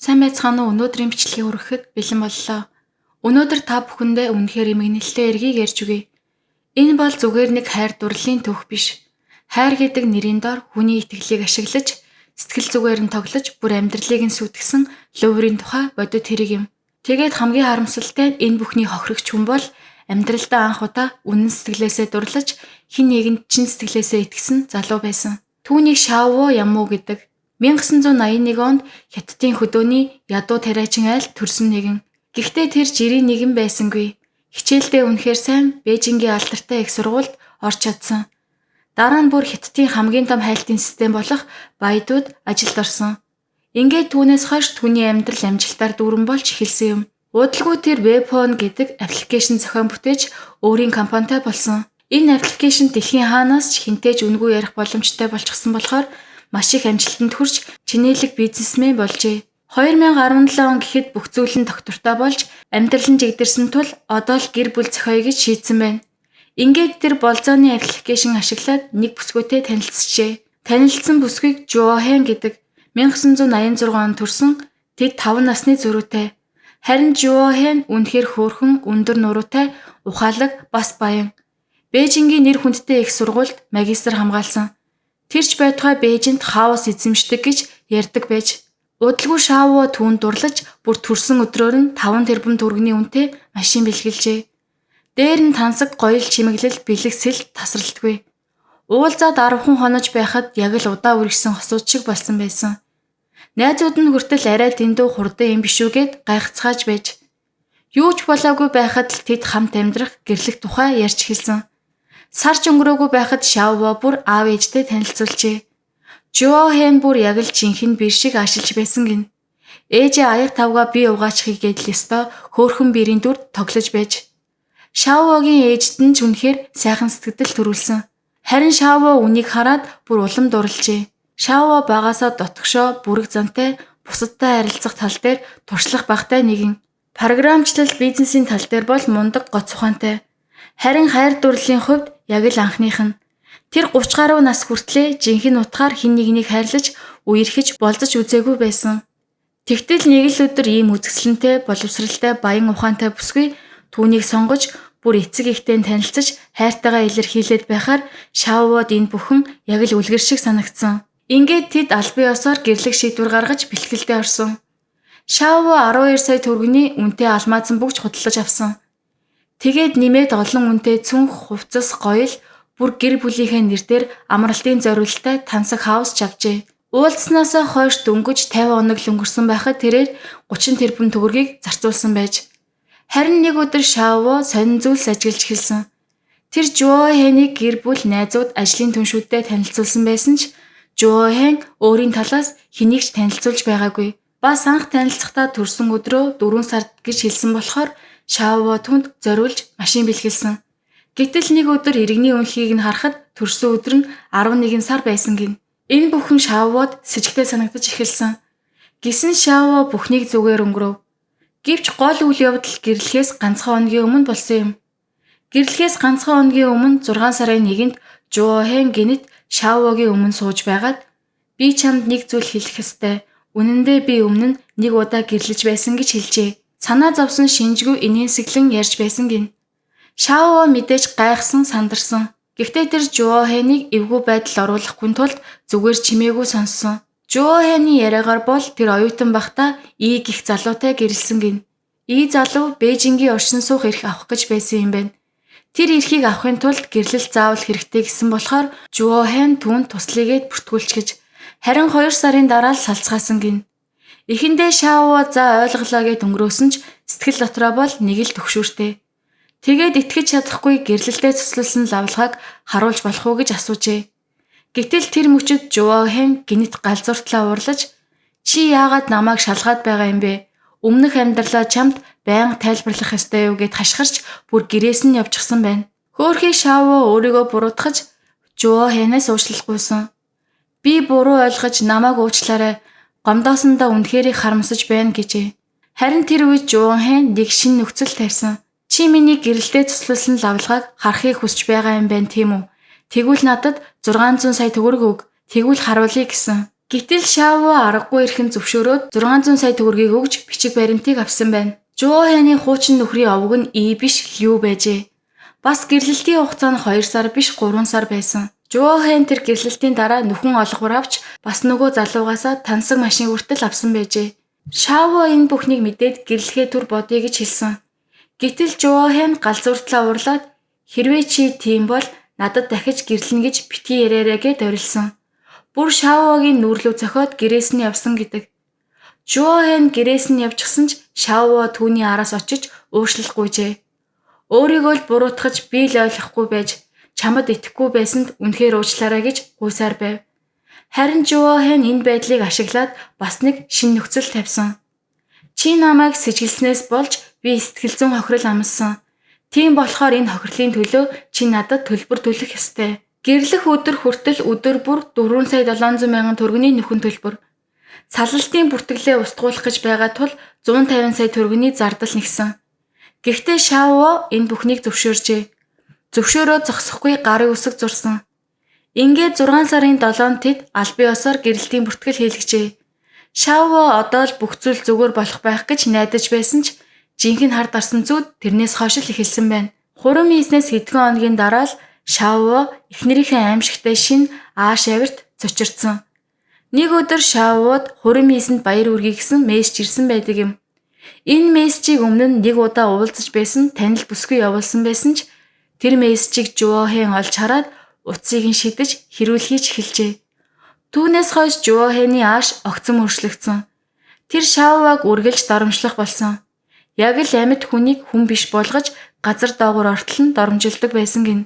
Сайн байцгаана уу? Өнөөдрийн бичлэгийг хүрэхэд бэлэн боллоо. Өнөөдөр та бүхэндээ үнэхээр эмгэнэлтэй эргийг ярьж өгье. Энэ бол зүгээр нэг хайр дурлалын түүх биш. Хайр гэдэг нэрийн дор хүний итгэлийг ашиглаж, сэтгэл зүгээр нь тоглож, бүр амьдралыг нь сүтгсэн луврын тухай бодит хэрэг юм. Тэгээд хамгийн харамсалтай нь энэ бүхний хохирогч хүн бол амьдралдаа анх удаа үнэн сэтгэлээсээ дурлаж, хэн нэгэнд чин сэтгэлээсээ итгэсэн залуу байсан. Түүнийг Шаво Яму гэдэг. 1981 онд Хятадын хөдөөний ядуу тариачин айлд төрсөн нэгэн. Гэхдээ тэр жирийн нэгэн байсангүй. Хичээлдээ үнэхээр сайн Бээжингийн алдартай их сургуульд орч чадсан. Дараа нь бүр Хятадын хамгийн том хайлтын систем болох Байдууд ажилд орсон. Ингээд түүнээс хойш түүний амьдрал амжилтаар дүүрэн болж эхэлсэн юм. Удалгүй тэр Webphone гэдэг аппликейшн зохион бүтээж өөрийн компанитай болсон. Энэ аппликейшн дэлхийн хаанаас ч хинтээж үнгүй ярих боломжтой болчихсон болохоор маш их амжилтанд хүрч чинээлэг бизнесмен болжээ. 2017 он гэхэд бүх зүйл нь доктортой болж амьдрал нь жигдэрсэн тул одоо л гэр бүл зохиоё гэж шийдсэн байна. Ингээд тэр болзооны аппликейшн ашиглаад нэг бүсгүйтэй танилцжээ. Танилцсан бүсгүйг Жуохэн гэдэг. 1986 онд төрсэн. Тэд 5 насны зөрүүтэй. Харин Жуохэн үнэхээр хөөрхөн, өндөр нуруутай, ухаалаг, бас баян. Бээжингийн нэр хүндтэй их сургуульд магистр хамгаалсан. Тэрч байтугай Бээжинд хаос эзэмшдэг гэж ярьдаг байж. Удалгүй Шаво түүнд дурлаж бүр төрсөн өдрөөр нь 5 тэрбум төгрөгийн үнэтэй машин бэлгэлжээ. Дээр нь тансаг, гоёл чимэглэл, бэлэг сэлт тасралтгүй. Уулзаад 10 хонож байхад яг л удаа үргэсэн хосууд шиг болсон байсан. Найзууд нь хүртэл арай дэндүү хурдан юм биш үгээд гайхацгааж байж. Юу ч болоогүй байхад л тэд хамт амьдрах гэрлэх тухай ярьж хэлсэн. Сарч өнгөрөөгүй байхад Шаво бүр аав ээжтэй танилцуулжээ. Жуохэн бүр яг л жинхэнэ бэр шиг ашиглаж байсан гин. Ээжээ аяг тавгаа би угаачихъя гэдэл ёстой хөөрхөн бэрийн дүрд тоглож байж. Шавогийн ээжд нь ч үнэхээр сайхан сэтгэл төрүүлсэн. Харин Шаво үнийг хараад бүр улам дурлжээ. Шаво багасаа дотгошоо бүрэг зантай, бусадтай харилцах тал дээр туршлах багтай нэгэн. Програмчлал бизнесийн тал дээр бол мундаг гоц ухаантай. Харин хайр дурлалын хувьд яг л анхных нь. Тэр 30 гаруй нас хүртлээр жинхэнэ утгаар хэн нэгнийг хайрлаж, үерхэж болзож үзээгүй байсан. Тэгтэл нэг л өдөр ийм үзэсгэлэнтэй, боловсралтай, баян ухаантай бүсгүй түүнийг сонгож, бүр эцэг ихтэй танилцаж, хайртайгаа илэрхийлээд байхаар Шавод энэ бүхэн яг л үлгэр шиг санагдсан. Ингээд тэд аль бие осоор гэрлэх шийдвэр гаргаж бэлтгэлдээ орсон. Шаво 12 сая төгрөгийн үнэтэй алмазан бүгж худалдаж авсан. Тэгээд нэмээд олон үнэтэй цүнх, хувцас, гоёл бүр гэр бүлийнхээ нэрээр амралтын зориулалттай тансаг хаус авчээ. Уулзснаасаа хойш дөнгөж 50 хоног л өнгөрсөн байхад тэрээр 30 тэрбум төгрөгийг зарцуулсан байж. Харин нэг өдөр Шаво сонин зүйлс ажиглаж хэлсэн. Тэр Жуохэнийг гэр бүл, найзууд, ажлын түншүүдтэй танилцуулсан байсан ч Жуохэн өөрийн талаас хэнийг ч танилцуулж байгаагүй. Бас анх танилцахдаа төрсөн өдрөө 4 сард гэж хэлсэн болохоор Шаво түнд зориулж машин бэлгэлсэн. Гэтэл нэг өдөр иргэний үнэлгийг нь харахад төрсөн өдөр нь 11 сар байсан гин. Энэ бүхэн Шавод сэжигтэй санагдаж эхэлсэн. Гисэн Шаво бүхнийг зүгээр өнгөрөв. Гэвч гол үйл явдал гэрлэхээс ганцхан хоногийн өмнө болсон юм. Гэрлэхээс ганцхан хоногийн өмнө 6 сарын 1-нд Жуохэн гинэт Шавогийн өмнө сууж байгаад би чамд нэг зүйл хэлэх ёстой. Үнэн дээр би өмнө нь нэг удаа гэрлэж байсан гэж хэлжээ. Санаа зовсон шинжгүй инээнсэглэн ярьж байсан гин. Шаво мэдээж гайхсан, сандарсан. Гэхдээ тэр Жуохэнийг эвгүй байдал оруулахгүй тулд зүгээр чимээгүй сонссон. Жуохэний яриагаар бол тэр оюутан бахта ийг их залуутай гэрэлсэн гин. Ий залуу Бээжингийн оршин суух эрх авах гэж байсан юм байна. Тэр эрхийг авахын тулд гэрлэлт заавал хэрэгтэй гэсэн болохоор Жуохэн түүнд туслагээд бүртгүүлчихэж. Харин 2 сарын дараа л салцгаасан гин. Эхэндээ Шаво за ойлголоо гэд өнгөрөөсөн ч сэтгэл дотроо бол нэг л төгшүүртэй. Тэгээд итгэж чадахгүй гэрлэлтэд цуслуулсан лавлгааг харуулж болох уу гэж асуужээ. Гэтэл тэр мөчөд Жуохэн гинэт галзууртлаа уурлаж чи яагаад намайг шалгаад байгаа юм бэ? Өмнөх амьдралаа чамд байнга тайлбарлах ёстой юу гэд хашгирч бүр гэрээс нь явчихсан байна. Хөөхий Шаво өөрийгөө буруутгаж Жуохэнээс уучлалгүйсэн. Би буруу ойлгож намайг уучлаарай. Гомдоосондоо үнэхээр харамсаж байна гэжээ. Харин тэр үед Жуохэн нэг шинэ нөхцөл тавьсан. Чи миний гэрэлтэд цуслуулсан лавлгааг харахыг хүсэж байгаа юм байна тийм үү? Тэгвэл надад 600 сая төгрөг өг. Тэгвэл харуулъя гэсэн. Гэтэл Шаво аргагүй ирхэн зөвшөөрөөд 600 сая төгрөгийг өгж бичиг баримтыг авсан байна. Жуохены хуучин нөхрийн овог нь И биш Лю байжээ. Бас гэрлэлтийн хугацаа нь 2 сар биш 3 сар байсан. Жуохен тэр гэрлэлтийн дараа нөхөн олгор авч бас нөгөө залуугаасаа тансаг машин хүртэл авсан байжээ. Шаво энэ бүхнийг мэдээд гэрлэхээ түр бодъё гэж хэлсэн. Гэтэл Жуохен галзууртлаа уурлаад хэрвээ чи тийм бол надад дахиж гэрлэнэ гэж битгий яриараа гэд орилсон. Бүр Шавогийн нүрлүү цохиод гэрээс нь явсан гэдэг. Жуохен гэрээс нь явчихсан ч Шаво түүний араас очиж уушлахгүйжээ. Өөрийгөө л буруутгаж би л ойлгохгүй байж чамд итгэхгүй байсанд үнэхээр уучлаарай гэж гуйсаар байв. Харин Жуохен энэ байдлыг ашиглаад бас нэг шинэ нөхцөл тавьсан. Чи намайг сэжгэлснээс болж би сэтгэл зүйн хохирол амссан. Тийм болохоор энэ хохирлын төлөө чи надад төлбөр төлөх ёстой. Гэрлэх өдөр хүртэл өдөр бүр 4,700,000 төгрөгийн нөхөн төлбөр. Саллалтын бүртгэлээ устгуулах гэж байгаа тул 150 сая төгрөгийн зардал нэгсэн. Гэхдээ Шаво энэ бүхнийг зөвшөөржээ. Зөвшөөрөө зогсохгүй гарын үсэг зурсан. Ингээд 6 сарын 7-нд тэд аль бие осоор гэрэлтийн бүртгэл хийлгэжээ. Шаво одоо л бүх зүйл зүгээр болох байх гэж найдаж байсан ч жинхэнэ хар дарсан зүуд тэрнээс хойш л эхэлсэн байна. Хурам хийснээс хэдхэн хоногийн дараа л Шаво эхнэрийнхээ аимшигтай шин ааш авирт зочирдсон. Нэг өдөр Шавууд хурам хийсэнд баяр үргэе гэсэн мессеж ирсэн байдаг юм. Энэ мессежийг өмнө нь нэг удаа уулзаж байсан танил бүсгүй явуулсан байсан ч тэр мессежийг Жуохен олж хараад утсыг нь шидэж хэрүүлхийж эхэлжээ. Түүнээс хойш Жуохены ааш огцом өөрчлөгдсөн. Тэр Шавог үргэлж доромжлох болсон. Яг л амьд хүнийг хүн биш болгож газар доогуур ортол нь доромжилдог байсан гин.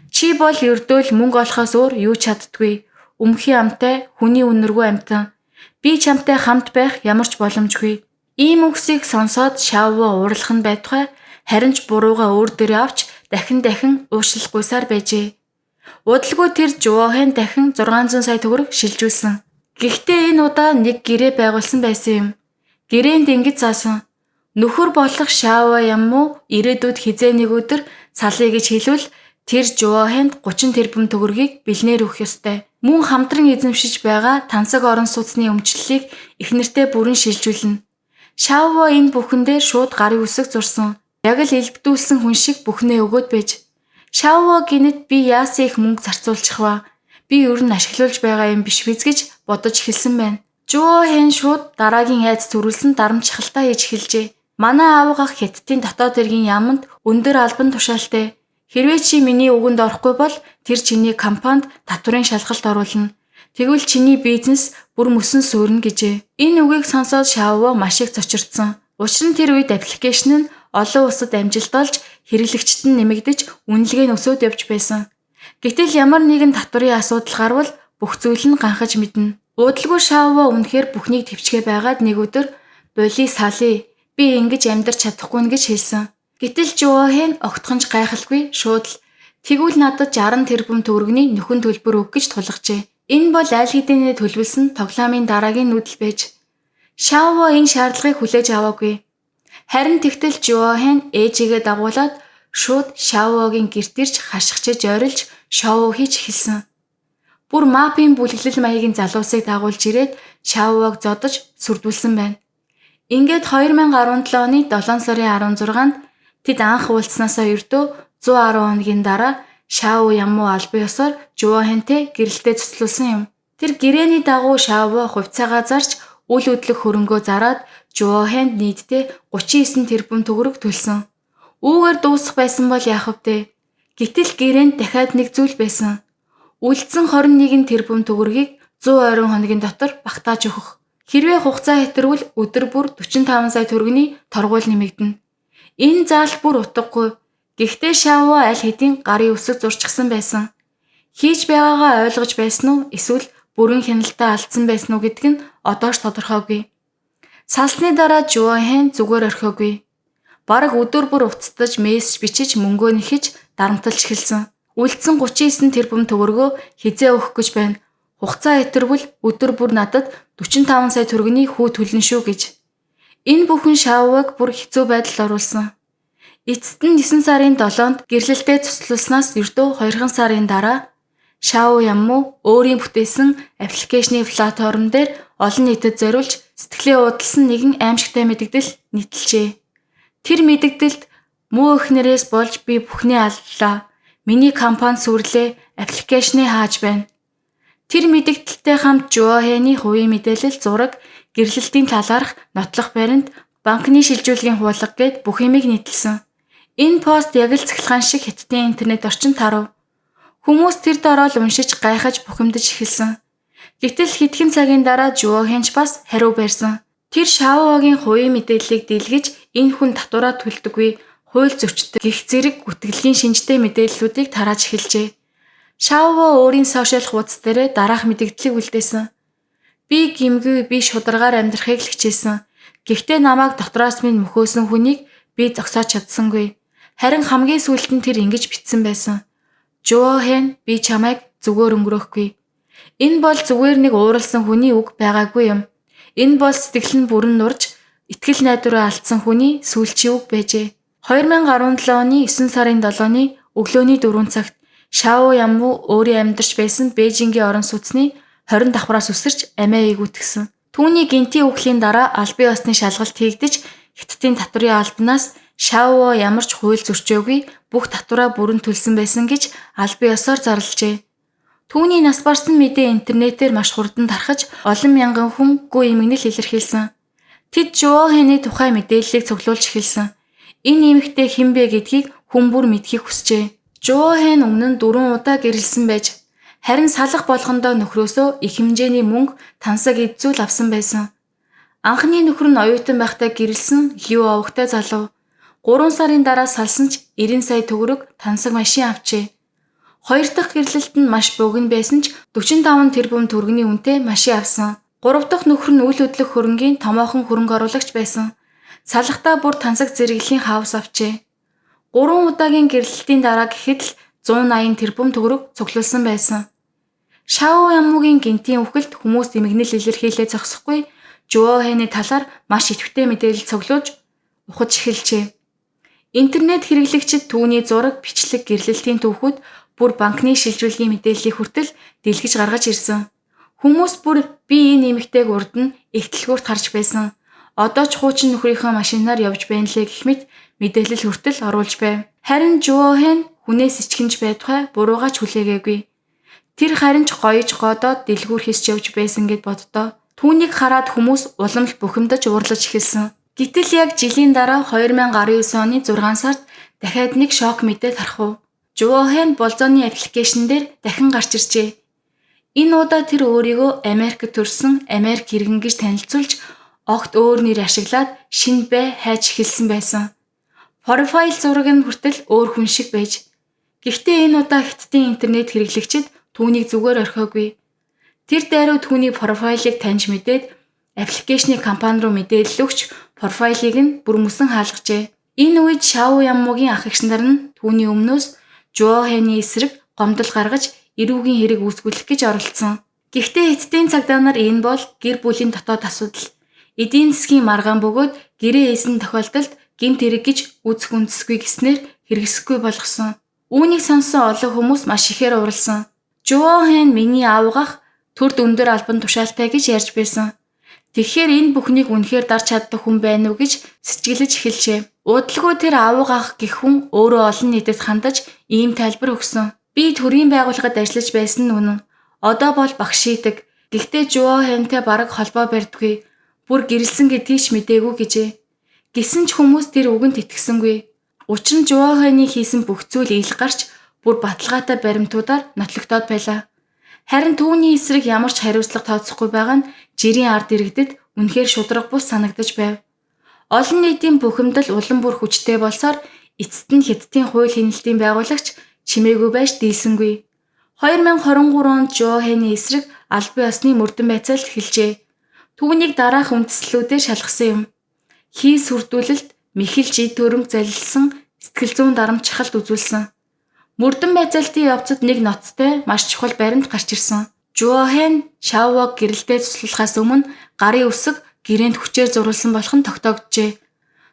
Чи бол ердөөл мөнгө олохоос өөр юу ч чаддгүй. Өмхийн амтай, хүний үнэргүй амтан. Би чамтай хамт байх ямар ч боломжгүй. Ийм үгсийг сонсоод Шаво уурлах нь байтугай харин ч бурууга өөр дээрээ авч дахин уушлахгүйсаар байжээ. Удалгүй тэр Жуохен дахин 600 сая төгрөг шилжүүлсэн. Гэхдээ энэ удаа нэг гэрээ байгуулсан байсан юм. Гэрээнд ингэж заасан. Нөхөр болох Шаво ямуу ирээдүйд хизээ нэг өдөр салъя гэж хэлвэл тэр Жуохенд 30 тэрбум төгрөгийг бэлнээр өгөх ёстой. Мөн хамтран эзэмшиж байгаа тансаг орон сууцны өмчлөлийг эхнэртэй бүрэн шилжүүлнэ. Шаво энэ бүхэндээ шууд гарын үсэг зурсан. Яг л элбдүүлсэн хүн шиг бүхнээ өгөөд байж. Шаво гинэт би яасан их мөнгө зарцуулчих вэ? Би ер нь ашиглуулж байгаа юм биш биз гэж бодож эхэлсэн байна. Жуохен шууд дараагийн айц төрүүлсэн дарамтчхалтаа хийж эхэлжээ. Манай аав ах Хятадын дотоод хэргийн яамд өндөр албан тушаалтай. Хэрвээ чи миний үгэнд орохгүй бол тэр чиний компанид татврын шалгалт оруулна. Тэгвэл чиний бизнес бүр мөсөн суурна гэжээ. Энэ үгийг сонсоод Шаво маш их цочирдсан. Учир нь тэр үед аппликейшн нь олон улсад амжилт олж хэрэглэгчд нь нэмэгдэж үнэлгээ нь өсөд явж байсан. Гэтэл ямар нэгэн татврын асуудал гарвал бүх зүйл нь ганхаж мэднэ. Удалгүй Шаво үнэхээр бүхнийг төвчгээ байгаад нэг өдөр "Боли салъя. Би ингэж амьдрч чадахгүй нэ" гэж хэлсэн. Гэтэл Жуохен огтхонч гайхалгүй шууд л "Тэгвэл надад 60 тэрбум төгрөгийн нөхөн төлбөр өг" гэж тулгажээ. Энэ бол аль хэдийнэ төлөвлөсөн тоглоомын дараагийн нүүдэл байж. Шаво энэ шаардлагыг хүлээж аваагүй. Харин тэгтэл Жуохен ээжигээ дагуулад шууд Шавогийн гэрт ирж хашгичж орилж шоу хийж эхэлсэн. Бүр мапын бүлэглэл маягийн залуусыг дагуулж ирээд Шавог зодож сүрдүүлсэн байна. Ингээд 2017 оны 7 сарын 16-нд тэд анх уулзснаасаа ердөө 110 хоногийн дараа Шаво ямуу аль бие ёсоор Жуохентэй гэрэлтэй цуцлуулсан юм. Тэр гэрээний дагуу Шаво хувьцаагаа зарч үл өдлөх хөрөнгөө зараад Жуохенд нийтдээ 39 тэрбум төгрөг төлсөн. Үүгээр дуусах байсан бол яах вэ? Гэтэл гэрээнд дахиад нэг зүйл байсан. Үлдсэн 21 тэрбум төгрөгийг 120 хоногийн дотор багтааж өгөх. Хэрвээ хугацаа хэтэрвэл өдөр бүр 45 сая төгрөгийн торгуул нэмэгдэнэ. Энэ заалт бүр утгагүй. Гэхдээ Шаво аль хэдийн гарын үсэг зурчихсан байсан. Хийж байгаагаа ойлгож байсан уу? Эсвэл бүрэн хяналтаа алдсан байсан уу гэдг нь одоо ч тодорхойгүй. Салсны дараа Жуохен зүгээр орхиогүй. Бараг өдөр бүр уцтаж мессеж бичиж мөнгөө нэхэж дарамтлж эхэлсэн. Үлдсэн 39 тэрбум төгрөгөө хизээ өгөх гэж байна. Хугацаа хэтэрвэл өдөр бүр надад 45 сая төгрөгийн хүү төлнө шүү гэж. Энэ бүхэн Шавог бүр хэцүү байдалд оруулсан. Эцэст нь 9 сарын 7-нд гэрлэлтэд цуцлуулснаас ердөө 2 сарын дараа Шао Ямму өөрийн бүтээсэн аппликейшны платформ дээр олон нийтэд зориулж сэтгэлээ уудалсан нэгэн аимшигтай мэдэгдэл нийтэлжээ. Тэр мэдэгдэлд муу эхнэрээс болж би бүхнээ аллаа. Миний компани сүрлээ аппликейшнээ хааж байна. Тэр мэдэгдэлтэй хамт Жуохэний хувийн мэдээлэл, зураг, гэрлэлтийн талаарх нотлох баримт, банкны шилжүүлгийн хуулга гээд бүх юмыг нийтэлсэн. Энэ пост яг л цахилгаан шиг Хятадын интернет орчинд тарав. Хүмүүс тэр дороо л уншиж гайхаж бухимдаж эхэлсэн. Гэтэл хэдхэн цагийн дараа Жуохэнч бас хариу барьсан. Тэр Шаогийн хувийн мэдээллийг дэлгэж энэ хүн татвараа төлдөггүй, хууль зөрчдөг гэх зэрэг гүтгэлгийн шинжтэй мэдээллүүдийг тарааж эхэлжээ. Шао өөрийн сошиал хуудас дээр дараах мэдээллийг үлдээсэн. Би гимгүй, би шударгаар амьдрахыг л хичээсэн. Гэхдээ намайг дотроос минь мөхөөсөн хүнийг би зогсоож чадсангүй. Харин хамгийн сүүлд нь тэр ингэж бичсэн байсан. Жуохэн, би чамайг зүгээр өнгөрөөхгүй. Энэ бол зүгээр нэг ууралсан хүний үг байгаагүй юм. Энэ бол сэтгэл нь бүрэн нурж, итгэл найдвараа алдсан хүний сүүлчийн үг байжээ. 2017 оны 9 сарын 7-ны өглөөний 4 цагт Шао Ямму өөрийн амьдарч байсан Бээжингийн орон сууцны 20 давхраас үсэрч амиа ээгүүтгсэн. Түүний гинтийн үхлийн дараа албан ёсны шалгалт хийгдэж Хятадын татварын албанаас Шао ямар ч хууль зөрчөөгүй бүх татвараа бүрэн төлсөн байсан гэж албан ёсоор зарлжээ. Түүний нас барсан мэдээ интернетээр маш хурдан тархаж олон мянган хүн гүн эмгэнэл илэрхийлсэн. Тэд Жуохэний тухай мэдээллийг цуглуулж эхэлсэн. Энэ эмэгтэй хэн бэ гэдгийг хүн бүр мэдхийг хүсжээ. Жуохэн өмнө нь 4 удаа гэрэлсэн байж харин салах болгондоо нөхрөөсөө их хэмжээний мөнгө тансаг эзүүл авсан байсан. Анхны нөхөр нь оюутан байхдаа гэрэлсэн Лю овогтой залуу. 3 сарын дараа салсан ч 90 сая төгрөг тансаг машин авчээ. Хоёр дахь гэрлэлт нь маш богино байсан ч 45 тэрбум төгрөгийн үнэтэй машин авсан. 3 дахь нөхөр нь үйл хөдлөх хөрөнгийн томоохон хөрөнгө оруулагч байсан. Салахтаа бүр тансаг зэрэглэлийн хаус авчээ. 3 удаагийн гэрлэлтийн дараа гэхэд л 180 тэрбум төгрөг цуглуулсан байсан. Шао Яммугийн гинтийн үхэлд хүмүүс эмгэнэл илэрхийлээ зогсохгүй Жуохэний талаар маш идэвхтэй мэдээлэл цуглуулж ухаж эхэлжээ. Интернет хэрэглэгчид түүний зураг, бичлэг, гэрлэлтийн түүхүүд бүр банкны шилжүүлгийн мэдээллийг хүртэл дэлгэж гаргаж ирсэн. Хүмүүс бүр би энэ эмэгтэйг урд нь ихтэлгүүрт харж байсан. Одоо ч хуучин нөхрийнхөө машинаар явж байна лээ гэх мэт мэдээлэл хүртэл оруулж байв. Харин Жуохэн хүнээс ичгэнж байдгүй буруугаа ч хүлээгээгүй. Тэр харин ч гоёж годоод дэлгүүр хийсч явж байсан гэд боддоо. Түүнийг хараад хүмүүс уламж бухимдаж уурлаж эхэлсэн. Гэтэл яг жилийн дараа 2019 оны 6 сард дахиад нэг шок мэдээ тархав. Жуохэн болзооны аппликейшн дээр дахин гарч иржээ. Энэ удаа тэр өөрийгөө Америкт төрсэн Америк иргэн гэж танилцуулж огт өөр нэр ашиглаад шинэ бай хайж эхэлсэн байсан. Профайл зураг нь хүртэл өөр хүн шиг байж. Гэхдээ энэ удаа Хятадын интернет хэрэглэгчид түүнийг зүгээр орхиогүй. Тэр дайруу түүний профайлыг таньж мэдээд аппликейшны компани руу мэдээлэл өгч профайлыг нь бүр мөсөн хаалгажээ. Энэ үед Шао Яммугийн ах эгч нар нь түүний өмнөөс Жуохэний эсрэг гомдол гаргаж эрүүгийн хэрэг үүсгүүлэх гэж оролдсон. Гэхдээ Хятадын цагдаа нар энэ бол гэр бүлийн дотоод асуудал. Эдийн засгийн маргаан бөгөөд гэрээ эзэн тохиолдолд гэмт хэрэг гэж үзэх үндэсгүй гэснээр хэрэгсэхгүй болгосон. Үүнийг сонссон олон хүмүүс маш ихээр уралсан. Жуохэн миний аавгах төрд өндөр албан тушаалтай гэж ярьж байсан. Тэгэхээр энэ бүхнийг үнэхээр дарж чаддаг хүн байна уу гэж сэжиглэж эхэлжээ. Удалгүй тэр аавгах гэх хүн өөрөө олон нийтэд хандаж ийм тайлбар өгсөн. Би төрийн байгууллагад ажиллаж байсан нь үнэн. Одоо бол багш хийдэг. Гэхдээ Жуохэнтэй бараг холбоо барьдаггүй. Бүр гэрэлсэн гэдгийг ч мэдээгүй гэжээ. Гэсэн ч хүмүүс тэр үгэнд итгэсэнгүй. Учир нь Жуохэний хийсэн бүх зүйл ил гарч бүр баталгаатай баримтуудаар нотлогдоод байлаа. Харин түүний эсрэг ямар ч хариуцлага тооцохгүй байгаа нь жирийн ард иргэдэд үнэхээр шудраг бус санагдаж байв. Олон нийтийн бухимдал улам бүр хүчтэй болсоор эцэст нь Хятадын хууль хяналтын байгуулагч чимээгүй байж дийлсэнгүй. 2023 онд Жуохэний эсрэг албан ёсны мөрдөн байцаалт эхэлжээ. Түүнийг дараах үндэслэлүүдээр шалгасан юм. Хийс хүрдүүлэлт, мэхэл жид төрөнг залилсан, сэтгэл зүйн дарамт чахалт үзүүлсэн. Мөрдөн байцаалтын явцад нэг ноцтой маш чухал баримт гарч ирсэн. Жуохэн Шаог гэрэлдээ цуслахаас өмнө гарын үсэг гэрээнд хүчээр зурулсан болох нь тогтоогджээ.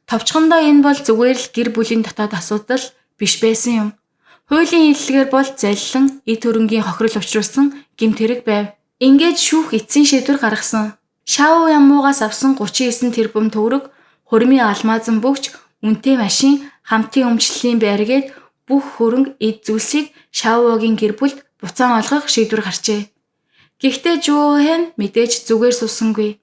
Товчхондоо энэ бол зүгээр л гэр бүлийн дотоод асуудал биш байсан юм. Хуулийн хэллэгээр бол залилан эд хөрөнгийн хохирол учруулсан гэмт хэрэг байв. Ингээд шүүх эцсийн шийдвэр гаргасан. Шау Ямуугаас авсан 39 тэрбум төгрөг, хурмын алмаазан бөгч, үнэтэй машин, хамтын өмчлөлийн байргээд бүх хөрөнгө эд зүйлсийг Шауогийн гэр бүлд буцаан олгох шийдвэр гарчээ. Гэхдээ Жуохэн мэдээж зүгээр суусангүй.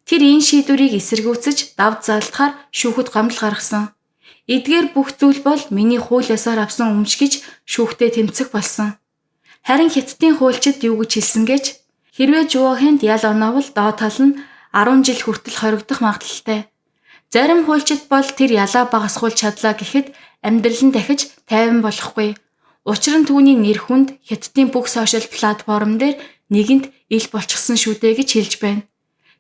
Тэр энэ шийдвэрийг эсэргүүцэж давд заалтахаар шүүхэд гомдол гаргасан. Эдгээр бүх зүйл бол миний хууль ёсоор авсан өмч гэж шүүхтээ тэмцэх болсон. Харин Хятадын хуульчид юу гэж хэлсэн гэж хэрвээ Жуохэнд ял оноовол доод тал нь 10 жил хүртэл хоригдох магадлалтай. Зарим хуульчид бол тэр ялаа багасгуулж чадлаа гэхэд амьдрал нь дахиж тайван болохгүй. Учир нь түүний нэр хүнд Хятадын бүх сошиал платформ дээр нэгэнд ил болчихсон шүү дээ гэж хэлж байна.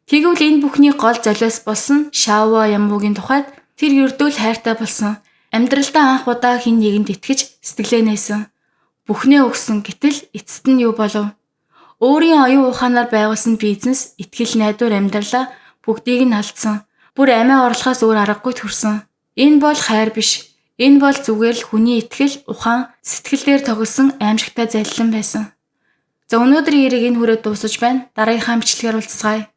Тэгвэл энэ бүхний гол золиос болсон Шао Ямуугийн тухайд тэр ердөө л хайртай болсон. Амьдралдаа анх удаа хэн нэгэнд итгэж сэтгэлээ нээсэн. Бүхнээ өгсөн гэтэл эцэст нь юу болов? Өөрийн оюун ухаанаар байгуулсан бизнес, итгэл найдвар амьдралаа бүгдийг нь алдсан. Бүр амиа орлохоос өөр аргагүй төрсөн. Энэ бол хайр биш. Энэ бол зүгээр л хүний итгэл, ухаан, сэтгэл дээр тоглосон аимшигтай залилан байсан. За өнөөдрийн яриг энэ хүрээд дуусаж байна. Дараагийнхаа бичлэгээр уулзцгаая.